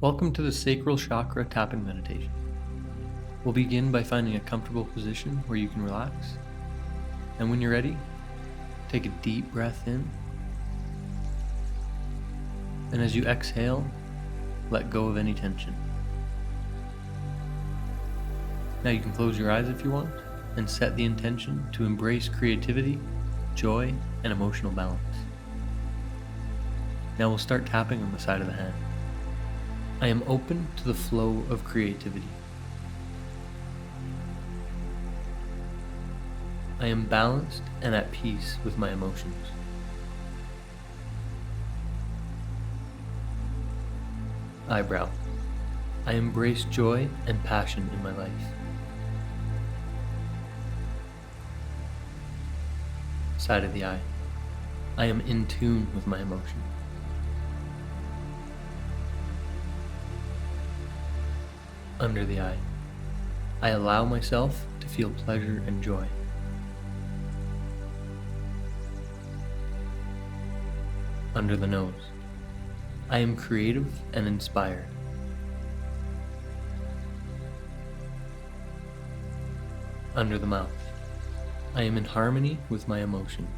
Welcome to the Sacral Chakra tapping meditation. We'll begin by finding a comfortable position where you can relax. And when you're ready, take a deep breath in. And as you exhale, let go of any tension. Now you can close your eyes if you want and set the intention to embrace creativity, joy, and emotional balance. Now we'll start tapping on the side of the hand. I am open to the flow of creativity. I am balanced and at peace with my emotions. Eyebrow. I embrace joy and passion in my life. Side of the eye. I am in tune with my emotions. Under the eye. I allow myself to feel pleasure and joy. Under the nose. I am creative and inspired. Under the mouth. I am in harmony with my emotions.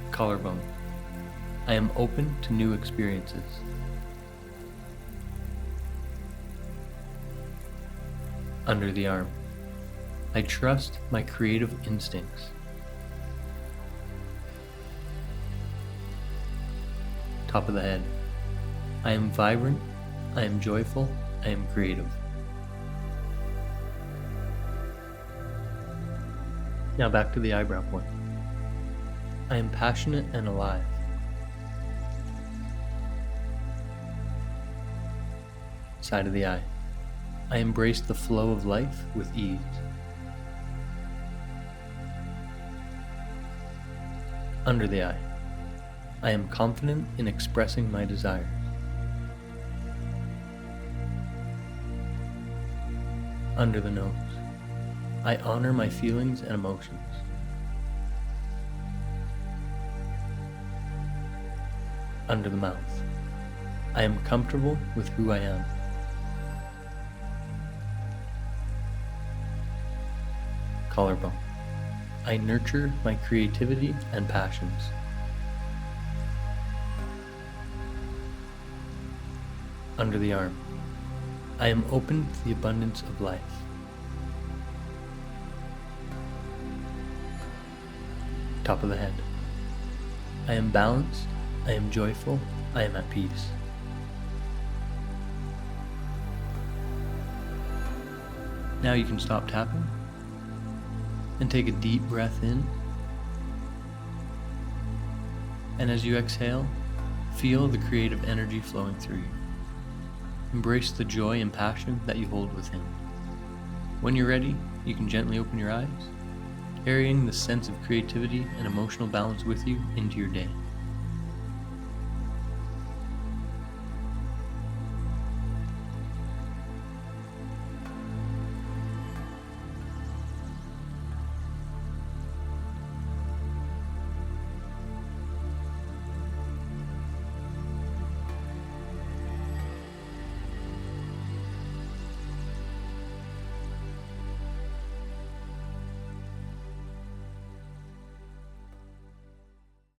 Collarbone. I am open to new experiences. Under the arm. I trust my creative instincts. Top of the head. I am vibrant, I am joyful, I am creative. Now back to the eyebrow point. I am passionate and alive. Side of the eye. I embrace the flow of life with ease. Under the eye. I am confident in expressing my desires. Under the nose. I honor my feelings and emotions. Under the mouth. I am comfortable with who I am. Collarbone. I nurture my creativity and passions. Under the arm. I am open to the abundance of life. Top of the head. I am balanced, I am joyful, I am at peace. Now you can stop tapping and take a deep breath in. And as you exhale, feel the creative energy flowing through you. Embrace the joy and passion that you hold within. When you're ready, you can gently open your eyes, carrying the sense of creativity and emotional balance with you into your day.